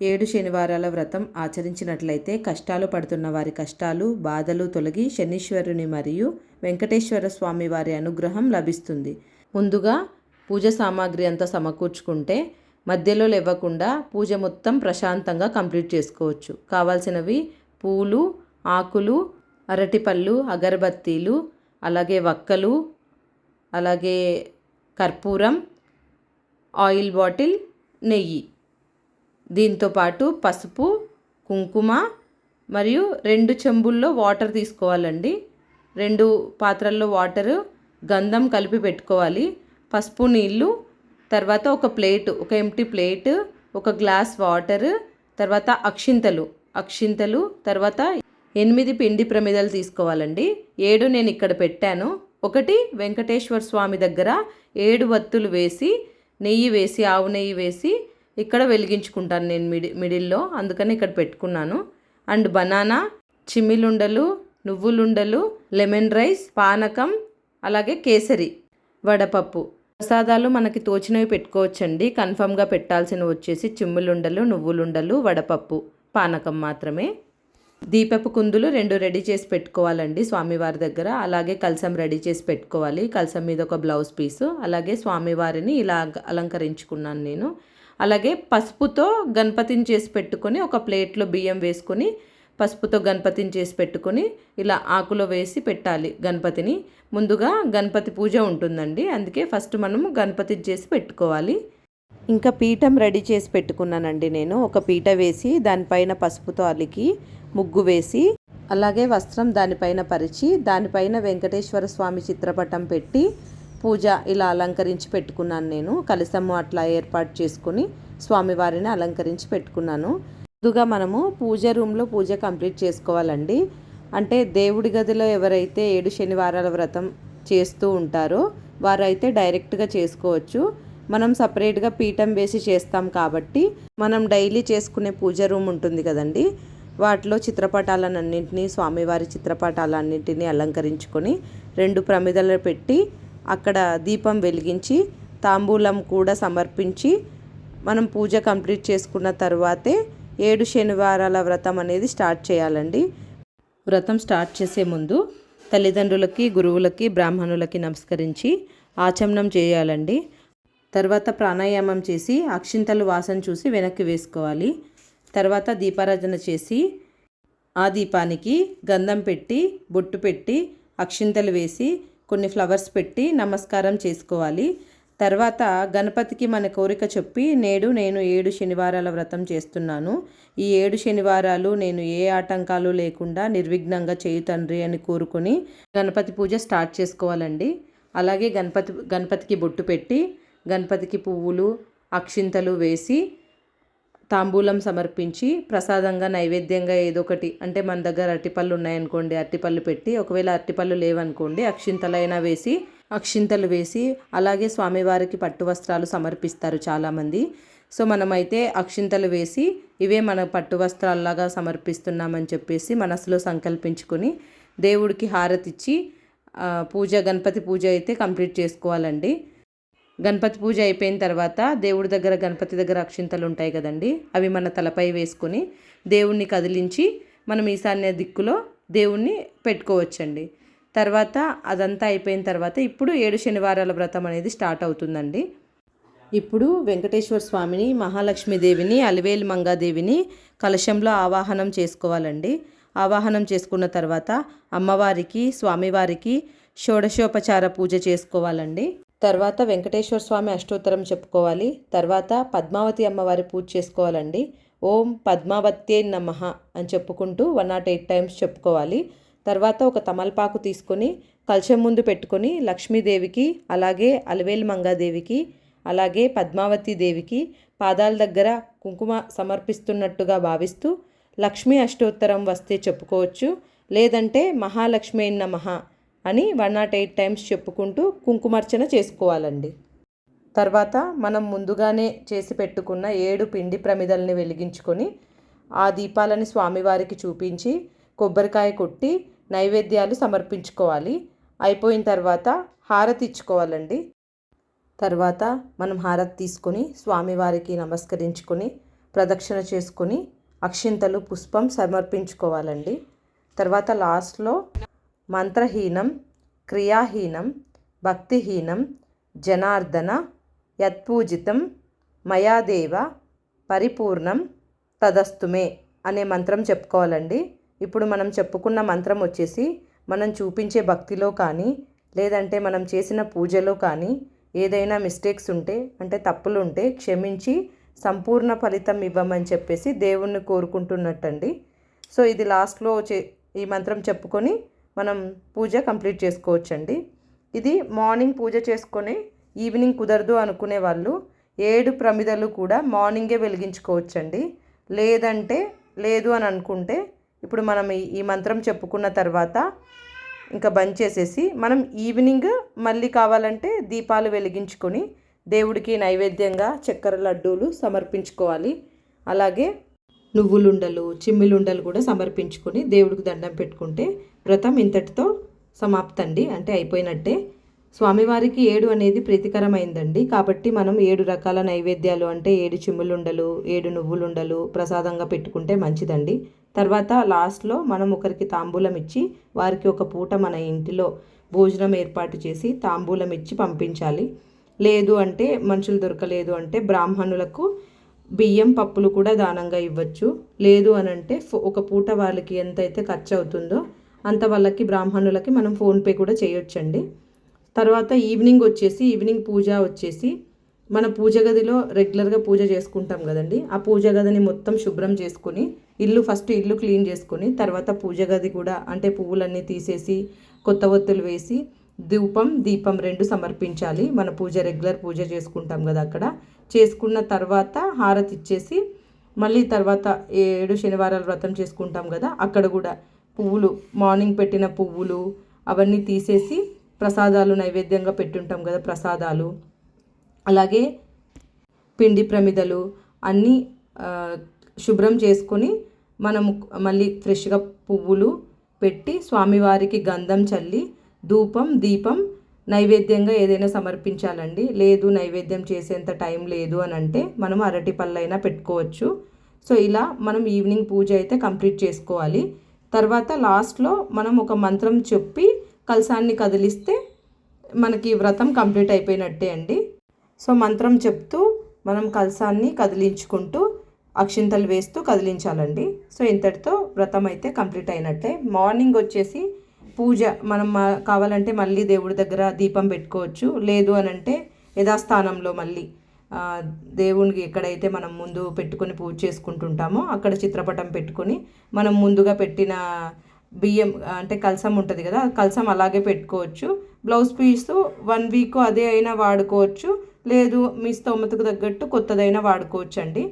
7 శనివారాల వ్రతం ఆచరించినట్లయితే కష్టాలు పడుతున్న వారి కష్టాలు, బాధలు తొలగి శనీశ్వరుని మరియు వెంకటేశ్వర స్వామి వారి అనుగ్రహం లభిస్తుంది. ముందుగా పూజ సామాగ్రి అంతా సమకూర్చుకుంటే మధ్యలో లేవకుండా పూజ మొత్తం ప్రశాంతంగా కంప్లీట్ చేసుకోవచ్చు. కావాల్సినవి పూలు, ఆకులు, అరటిపళ్ళు, అగరబత్తీలు, అలాగే వక్కలు, అలాగే కర్పూరం, ఆయిల్ బాటిల్, నెయ్యి, దీంతోపాటు పసుపు, కుంకుమ మరియు 2 చెంబుల్లో వాటర్ తీసుకోవాలండి. 2 పాత్రల్లో వాటరు, గంధం కలిపి పెట్టుకోవాలి. పసుపు నీళ్ళు, తర్వాత ఒక ప్లేటు, ఒక ఎంటీ ప్లేటు, ఒక గ్లాస్ వాటర్, తర్వాత అక్షింతలు, తర్వాత 8 పిండి ప్రమిదలు తీసుకోవాలండి. 7 నేను ఇక్కడ పెట్టాను. ఒకటి వెంకటేశ్వర స్వామి దగ్గర 7 వత్తులు వేసి, నెయ్యి వేసి, ఆవు నెయ్యి వేసి ఇక్కడ వెలిగించుకుంటాను నేను మిడిల్లో, అందుకని ఇక్కడ పెట్టుకున్నాను. అండ్ బనానా, చిమ్మిలుండలు, నువ్వులుండలు, లెమన్ రైస్, పానకం, అలాగే కేసరి, వడపప్పు. ప్రసాదాలు మనకి తోచినవి పెట్టుకోవచ్చండి. కన్ఫర్మ్గా పెట్టాల్సినవి వచ్చేసి చిమ్మిలుండలు, నువ్వులుండలు, వడపప్పు, పానకం మాత్రమే. దీపపు కుందులు 2 రెడీ చేసి పెట్టుకోవాలండి స్వామివారి దగ్గర. అలాగే కలశం రెడీ చేసి పెట్టుకోవాలి. కలశం మీద ఒక బ్లౌజ్ పీసు, అలాగే స్వామివారిని ఇలా అలంకరించుకున్నాను నేను. అలాగే పసుపుతో గణపతిని చేసి పెట్టుకొని ఒక ప్లేట్లో బియ్యం వేసుకొని పసుపుతో గణపతిని చేసి పెట్టుకొని ఇలా ఆకులో వేసి పెట్టాలి గణపతిని. ముందుగా గణపతి పూజ ఉంటుందండి, అందుకే ఫస్ట్ మనము గణపతిని చేసి పెట్టుకోవాలి. ఇంకా పీఠం రెడీ చేసి పెట్టుకున్నానండి నేను. ఒక పీట వేసి దానిపైన పసుపుతో అలికి ముగ్గు వేసి, అలాగే వస్త్రం దానిపైన పరిచి, దానిపైన వెంకటేశ్వర స్వామి చిత్రపటం పెట్టి పూజ ఇలా అలంకరించి పెట్టుకున్నాను నేను. కలశము అట్లా ఏర్పాటు చేసుకుని స్వామివారిని అలంకరించి పెట్టుకున్నాను. ముందుగా మనము పూజ రూమ్లో పూజ కంప్లీట్ చేసుకోవాలండి. అంటే దేవుడి గదిలో ఎవరైతే 7 శనివారాల వ్రతం చేస్తూ ఉంటారో వారైతే డైరెక్ట్గా చేసుకోవచ్చు. మనం సపరేట్గా పీఠం వేసి చేస్తాం కాబట్టి మనం డైలీ చేసుకునే పూజ రూమ్ ఉంటుంది కదండి, వాటిలో చిత్రపటాలన్నింటినీ, స్వామివారి చిత్రపటాలన్నింటినీ అలంకరించుకొని 2 ప్రమిదలు పెట్టి అక్కడ దీపం వెలిగించి తాంబూలం కూడా సమర్పించి మనం పూజ కంప్లీట్ చేసుకున్న తర్వాతే 7 శనివారాల వ్రతం అనేది స్టార్ట్ చేయాలండి. వ్రతం స్టార్ట్ చేసే ముందు తల్లిదండ్రులకి, గురువులకి, బ్రాహ్మణులకి నమస్కరించి ఆచమనం చేయాలండి. తర్వాత ప్రాణాయామం చేసి అక్షింతలు వాసన చూసి వెనక్కి వేసుకోవాలి. తర్వాత దీపారాధన చేసి ఆ దీపానికి గంధం పెట్టి, బొట్టు పెట్టి, అక్షింతలు వేసి, కొన్ని ఫ్లవర్స్ పెట్టి నమస్కారం చేసుకోవాలి. తర్వాత గణపతికి మన కోరిక చెప్పి, నేను 7 శనివారాల వ్రతం చేస్తున్నాను, ఈ 7 శనివారాలు నేను ఏ ఆటంకాలు లేకుండా నిర్విఘ్నంగా చేయి తండ్రి అని కోరుకొని గణపతి పూజ స్టార్ట్ చేసుకోవాలండి. అలాగే గణపతికి బొట్టు పెట్టి, గణపతికి పువ్వులు, అక్షింతలు వేసి, తాంబూలం సమర్పించి, ప్రసాదంగా నైవేద్యంగా ఏదో ఒకటి, అంటే మన దగ్గర అరటిపళ్ళు ఉన్నాయనుకోండి అరటిపళ్ళు పెట్టి, ఒకవేళ అరటిపళ్ళు లేవనుకోండి అక్షింతలైనా వేసి, అక్షింతలు వేసి, అలాగే స్వామివారికి పట్టు వస్త్రాలు సమర్పిస్తారు చాలామంది. సో మనమైతే అక్షింతలు వేసి ఇవే మన పట్టు వస్త్రాల్లాగా సమర్పిస్తున్నామని చెప్పేసి మనసులో సంకల్పించుకొని దేవుడికి హారతిచ్చి గణపతి పూజ అయితే కంప్లీట్ చేసుకోవాలండి. గణపతి పూజ అయిపోయిన తర్వాత దేవుడి దగ్గర, గణపతి దగ్గర అక్షింతలు ఉంటాయి కదండి, అవి మన తలపై వేసుకొని దేవుణ్ణి కదిలించి మనం ఈశాన్య దిక్కులో దేవుణ్ణి పెట్టుకోవచ్చండి. తర్వాత అదంతా అయిపోయిన తర్వాత ఇప్పుడు 7 శనివారాల వ్రతం అనేది స్టార్ట్ అవుతుందండి. ఇప్పుడు వెంకటేశ్వర స్వామిని, మహాలక్ష్మీదేవిని, అలివేలు మంగాదేవిని కలశంలో ఆవాహనం చేసుకోవాలండి. ఆవాహనం చేసుకున్న తర్వాత అమ్మవారికి, స్వామివారికి షోడశోపచార పూజ చేసుకోవాలండి. తర్వాత వెంకటేశ్వర స్వామి అష్టోత్తరం చెప్పుకోవాలి. తర్వాత పద్మావతి అమ్మవారి పూజ చేసుకోవాలండి. ఓం పద్మావత్యే నమః అని చెప్పుకుంటూ 108 టైమ్స్ చెప్పుకోవాలి. తర్వాత ఒక తమలపాకు తీసుకొని కలశం ముందు పెట్టుకొని లక్ష్మీదేవికి, అలాగే అలివేలు మంగాదేవికి, అలాగే పద్మావతి దేవికి పాదాల దగ్గర కుంకుమ సమర్పిస్తున్నట్టుగా భావిస్తూ లక్ష్మీ అష్టోత్తరం వస్తే చెప్పుకోవచ్చు, లేదంటే మహాలక్ష్మీ నమః అని 108 టైమ్స్ చెప్పుకుంటూ కుంకుమార్చన చేసుకోవాలండి. తర్వాత మనం ముందుగానే చేసి పెట్టుకున్న 7 పిండి ప్రమిదల్ని వెలిగించుకొని ఆ దీపాలని స్వామివారికి చూపించి కొబ్బరికాయ కొట్టి నైవేద్యాలు సమర్పించుకోవాలి. అయిపోయిన తర్వాత హారతి ఇచ్చుకోవాలండి. తర్వాత మనం హారతి తీసుకొని స్వామివారికి నమస్కరించుకొని ప్రదక్షిణ చేసుకొని అక్షింతలు పుష్పం సమర్పించుకోవాలండి. తర్వాత లాస్ట్లో మంత్రహీనం, క్రియాహీనం, భక్తిహీనం, జనార్దన యత్పూజితం మయాదేవ పరిపూర్ణం తదస్తుమే అనే మంత్రం చెప్పుకోవాలండి. ఇప్పుడు మనం చెప్పుకున్న మంత్రం వచ్చేసి మనం చూపించే భక్తిలో కానీ లేదంటే మనం చేసిన పూజలో కానీ ఏదైనా మిస్టేక్స్ ఉంటే అంటే తప్పులు ఉంటే క్షమించి సంపూర్ణ ఫలితం ఇవ్వమని చెప్పేసి దేవుణ్ణి కోరుకుంటున్నట్టండి. సో ఇది లాస్ట్లో ఈ మంత్రం చెప్పుకొని మనం పూజ కంప్లీట్ చేసుకోవచ్చండి. ఇది మార్నింగ్ పూజ చేసుకొని ఈవినింగ్ కుదరదు అనుకునే వాళ్ళు 7 ప్రమిదలు కూడా మార్నింగే వెలిగించుకోవచ్చండి. లేదంటే లేదు అని అనుకుంటే ఇప్పుడు మనం ఈ మంత్రం చెప్పుకున్న తర్వాత ఇంకా బంద్ చేసేసి మనం ఈవినింగ్ మళ్ళీ కావాలంటే దీపాలు వెలిగించుకొని దేవుడికి నైవేద్యంగా చక్కెర లడ్డూలు సమర్పించుకోవాలి. అలాగే నువ్వులుండలు, చిమ్మిలుండలు కూడా సమర్పించుకొని దేవుడికి దండం పెట్టుకుంటే వ్రతం ఇంతటితో సమాప్తండి, అంటే అయిపోయినట్టే. స్వామివారికి 7 అనేది ప్రీతికరమైందండి. కాబట్టి మనం 7 రకాల నైవేద్యాలు అంటే 7 చిమ్ములుండలు, 7 నువ్వులుండలు ప్రసాదంగా పెట్టుకుంటే మంచిదండి. తర్వాత లాస్ట్లో మనం ఒకరికి తాంబూలం ఇచ్చి వారికి ఒక పూట మన ఇంటిలో భోజనం ఏర్పాటు చేసి తాంబూలం ఇచ్చి పంపించాలి. లేదు అంటే మనుషులు దొరకలేదు అంటే బ్రాహ్మణులకు బియ్యం పప్పులు కూడా దానంగా ఇవ్వచ్చు. లేదు అని అంటే ఒక పూట వాళ్ళకి ఎంతైతే ఖర్చు అవుతుందో అంత వాళ్ళకి బ్రాహ్మణులకి మనం ఫోన్పే కూడా చేయొచ్చండి. తర్వాత ఈవినింగ్ పూజ వచ్చేసి మన పూజ గదిలో రెగ్యులర్గా పూజ చేసుకుంటాం కదండి, ఆ పూజ గదిని మొత్తం శుభ్రం చేసుకొని ఫస్ట్ ఇల్లు క్లీన్ చేసుకొని తర్వాత పూజ గది కూడా అంటే పువ్వులన్నీ తీసేసి కొత్త ఒత్తులు వేసి దీపం 2 సమర్పించాలి. మన రెగ్యులర్ పూజ చేసుకుంటాం కదా, అక్కడ చేసుకున్న తర్వాత హారతి ఇచ్చేసి మళ్ళీ తర్వాత 7 శనివారాలు వ్రతం చేసుకుంటాం కదా, అక్కడ కూడా పువ్వులు మార్నింగ్ పెట్టిన పువ్వులు అవన్నీ తీసేసి ప్రసాదాలు నైవేద్యంగా పెట్టుంటాం కదా ప్రసాదాలు, అలాగే పిండి ప్రమిదలు అన్నీ శుభ్రం చేసుకొని మనము మళ్ళీ ఫ్రెష్గా పువ్వులు పెట్టి స్వామివారికి గంధం చల్లి దీపం నైవేద్యంగా ఏదైనా సమర్పించాలండి. లేదు నైవేద్యం చేసేంత టైం లేదు అని అంటే మనం అరటి పళ్ళైనా పెట్టుకోవచ్చు. సో ఇలా మనం ఈవినింగ్ పూజ అయితే కంప్లీట్ చేసుకోవాలి. తర్వాత లాస్ట్లో మనం ఒక మంత్రం చెప్పి కలశాన్ని కదిలిస్తే మనకి వ్రతం కంప్లీట్ అయిపోయినట్టే అండి. సో మంత్రం చెప్తూ మనం కలశాన్ని కదిలించుకుంటూ అక్షింతలు వేస్తూ కదిలించాలండి. సో ఇంతటితో వ్రతం అయితే కంప్లీట్ అయినట్టే. మార్నింగ్ వచ్చేసి పూజ మనం కావాలంటే మళ్ళీ దేవుడి దగ్గర దీపం పెట్టుకోవచ్చు. లేదు అని అంటే యథాస్థానంలో మళ్ళీ దేవునికి ఎక్కడైతే మనం ముందు పెట్టుకొని పూజ చేసుకుంటుంటామో అక్కడ చిత్రపటం పెట్టుకొని మనం ముందుగా పెట్టిన బియ్యం అంటే కలసం ఉంటుంది కదా, కలసం అలాగే పెట్టుకోవచ్చు. బ్లౌజ్ పీస్ 1 వీక్ అదే అయినా వాడుకోవచ్చు. లేదు మీ స్తోమతకు తగ్గట్టు కొత్తదైనా వాడుకోవచ్చు అండి.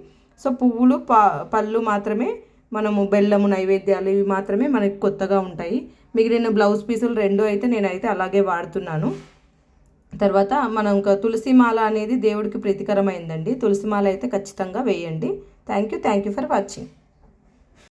సో పువ్వులు పళ్ళు మాత్రమే మనము బెల్లము నైవేద్యాలు ఇవి మాత్రమే మనకి కొత్తగా ఉంటాయి. మిగిలిన బ్లౌజ్ పీసులు 2 అయితే నేనైతే అలాగే వాడుతున్నాను. తర్వాత మనం ఇంకా తులసిమాల అనేది దేవుడికి ప్రీతికరమైందండి. తులసిమాల అయితే ఖచ్చితంగా వేయండి. Thank you for watching.